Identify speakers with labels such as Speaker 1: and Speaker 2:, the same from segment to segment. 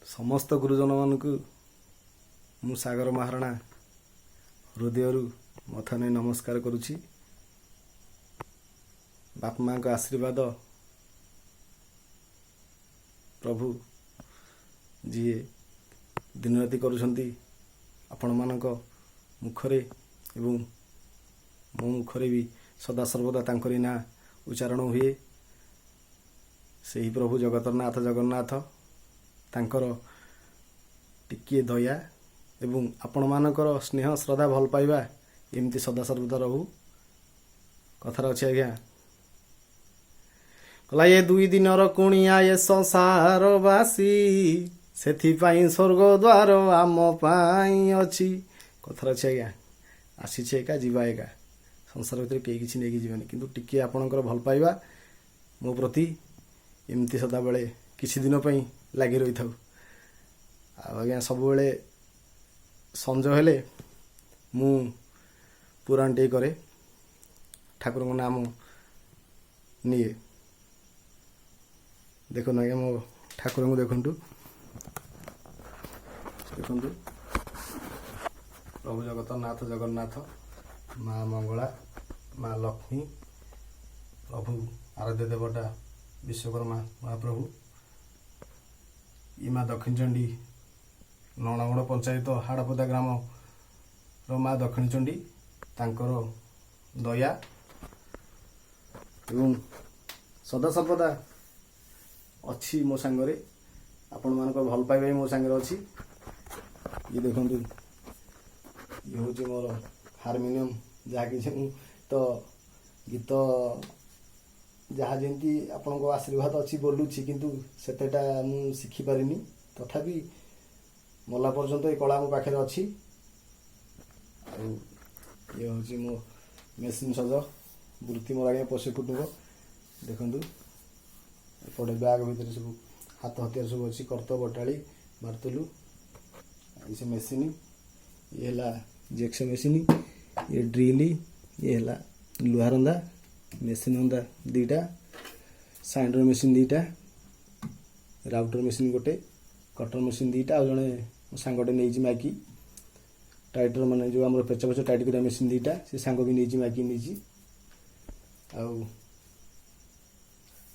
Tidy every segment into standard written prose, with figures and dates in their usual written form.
Speaker 1: समस्त गुरुजन मानक मु सागर महाराणा हृदय मथा नहीं नमस्कार करुछि। बाप माँ का आशीर्वाद प्रभु जी दिन राति करुछंती आपण मानक मुखरे एवं मो मुखरे भी सदा सर्वदा तांकरी ना उच्चारण हुए। से ही प्रभु जगतरनाथ जगन्नाथ तांकर टिकिए दया एवं आपण मानकर स्नेह श्रद्धा भल पाइबा एमती सदा सर्वदा रहू। कथार अच्छे आज्ञा कला ये दुई दिनर कुणिया ये संसारवासी सेथिपाई स्वर्ग द्वार आम पाई अछि। कथार अच्छे आज्ञा आसी एका जीवा एका संसार भीतर कई किसी नहीं जीवन किंतु टिके आपणकर भल पाइबा मो प्रति एमती सदा बेले किसी दिन पई लगी रही था। आज्ञा सब बेले संज हेले मु पुराण टे करे ठाकुर को नाम निये। देखो आज्ञा मो ठाकुर को देखु प्रभु जगतनाथ जगन्नाथ माँ मंगला माँ लक्ष्मी प्रभु आराध्य देवता विश्वकर्मा महाप्रभु माँ दक्षिण चंडी नणागुड़ पंचायत हाड़पदा ग्राम माँ दक्षिण चंडी तांकर दया एवं सदा सर्वदा अच्छी मो सांगरे आपण मान भल पाइबा मो सांगरे अच्छी। ये देखु ये हूँ मोर हारमोनियम जहाँकि तो गीत जहाँ जमी आपण को आशीर्वाद अच्छी बोलुची किंतु सेतेटा मु शिखी पारिनी तथापि मला पर्यंत ये कला मो पाखे अच्छी। ये हूँ मो मेसीन सज वृत्ति मोर आगे पशु कुटुंब देखु एपटे बैग भितर सब हाथ हथियार सब अच्छी कर्त बटाड़ी मार्तुलु से मेसीन ये है जेक्स मेसीन ये ड्रिल ये है लुहारंदा मेसीन अंदा दीटा साइंडर मेसीन दीटा राउटर मेसीन गोटे कटर मेसीन दीटा आ जड़े सांगटे नहीं माइकी टाइटर माने जो आम पेच पेच टाइट करा मेसीन दीटा से सांग भी नहीं माइकी नहीं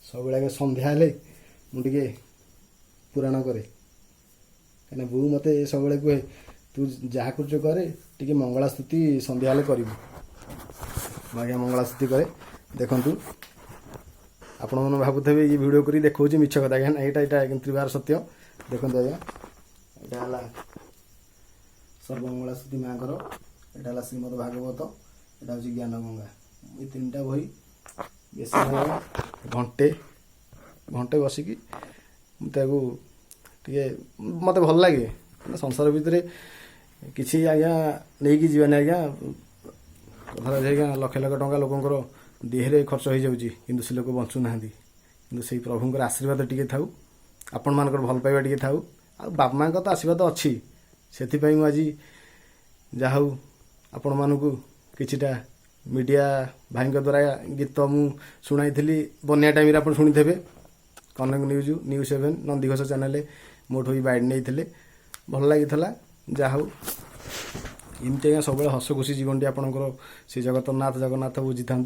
Speaker 1: सब आगे संध्या हेले मुझे पुराण करे कहीं बो मत सब कहे तू जहाँ कुछ करे टी मंगला स्तुति संध्या हेले कर आज्ञा मंगला स्तुति करे। देखु आपण मैंने भावुथे ये वीडियो करी देखो मिछ कथा क्या यहाँ त्रिवार सत्य देखो आज्ञा यहाँ सर्वमंगला स्तुति माँ को यहाँ श्रीमद भागवत यहाँ हूँ ज्ञान गंगा ये तीन टा बही बेस घंटे घंटे बसिकी टे मत भल लगे संसार भितर किसी आज्ञा नहीं कि जीवानी आज्ञा कथा आज्ञा लक्ष लक्ष टंका लोकंर देहरे खर्च हो जाऊँगी किंतु से लोक बंचु ना कि से प्रभुंर आशीर्वाद टी थाऊ आपण मान भल पाइबा टी थाऊ आ बाप माँ तो आशीर्वाद अच्छी से आज जहा आपण मानक किछिटा मीडिया भाई द्वारा गीत मु शुणाई बनिया टाइम आप शुणी थे कनक न्यूज 7 नंदीघोष चैनल मोठू भी बाइड नहीं भल लगी जहा एमती आज्ञा सब हस खुशी जीवन टी आपंकर से जगतनाथ जगन्नाथ बुझी था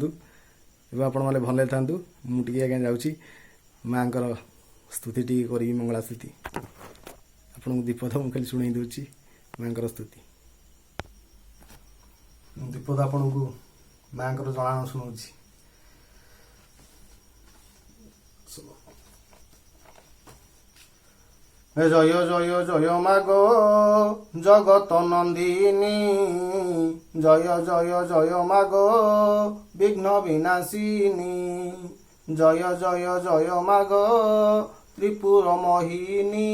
Speaker 1: एवं आपण मैंने भल था मुझे आज्ञा जाऊँगी माँ स्तुति टी करी मंगला स्तुति आपन दीपद मुझे शुणी दूसरी माँ स्तुति दीपद आपण को माँ जनाण शुणाऊँ। जय जय जय माग जगत नंदिनी जय जय जय माग विघ्न विनाशिनी जय जय जय माग त्रिपुर मोहिनी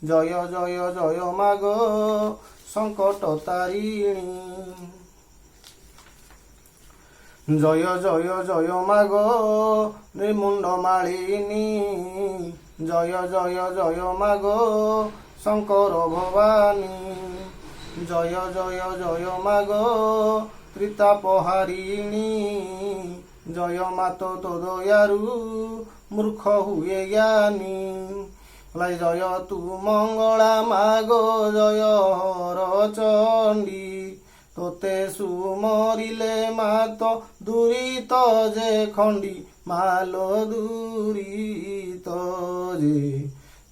Speaker 1: जय जय जय माग संकट तारिणी जय जय जय माग निर्मुंड मालिनी जय जय जय माग शंकर भवानी जय जय जय माग त्रितापहारिणी जय मातो तो दयारु मूर्ख हुए ज्ञानी ଜୟ ତୁ ମଙ୍ଗଳା ମାଗୋ ଜୟ ହର ଚଣ୍ଡୀ ତୋତେ ସୁମରିଲେ ମାତ ଦୁରିତ ଯେ ଖଣ୍ଡି ମାଲୋ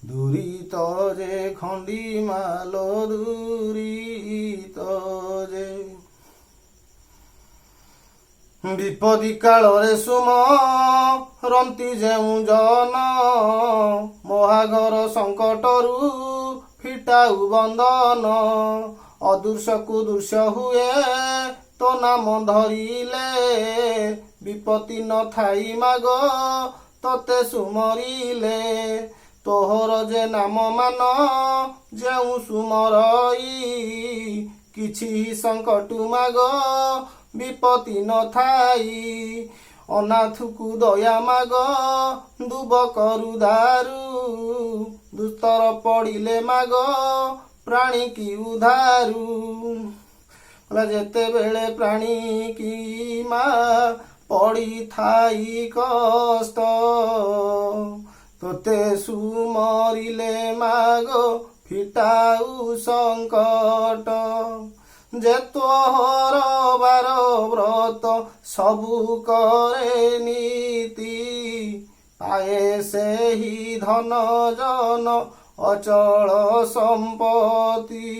Speaker 1: ଦୁରିତ ଯେ ଖଣ୍ଡି ମାଲୋ ଦୁରିତ ଯେ ବିପଦି କାଳରେ ସୁମରନ୍ତି ଯେଉଁ ଜନ ମହାଘର ସଙ୍କଟରୁ ଫିଟାଉ ବନ୍ଦନ ଅଦୃଶ୍ୟକୁ ଦୃଶ୍ୟ ହୁଏ ତୋ ନାମ ଧରିଲେ ବିପତ୍ତି ନଥାଇ ମାଗ ତୋତେ ସୁମରିଲେ ତୋହର ଯେ ନାମ ମାନ ଯେଉଁ ସୁମରଇ କିଛି ସଙ୍କଟୁ ମାଗ ବିପତ୍ତି ନଥାଇ ଅନାଥକୁ ଦୟା ମାଗ ଦୁବ କରୁ ଦାରୁ ଦୁସ୍ତର ପଡ଼ିଲେ ମାଗ ପ୍ରାଣୀ କି ଉଧାରୁ ଯେତେବେଳେ ପ୍ରାଣୀ କି ମା ପଡ଼ିଥାଇ କଷ୍ଟ ତୋତେ ସୁମରିଲେ ମାଗ ଫିଟାଉ ସଙ୍କଟ ଯେ ତୋହର ବାର ବ୍ରତ ସବୁ କରେ ନୀତି ପାଏ ସେହି ଧନ ଜନ ଅଚଳ ସମ୍ପତ୍ତି।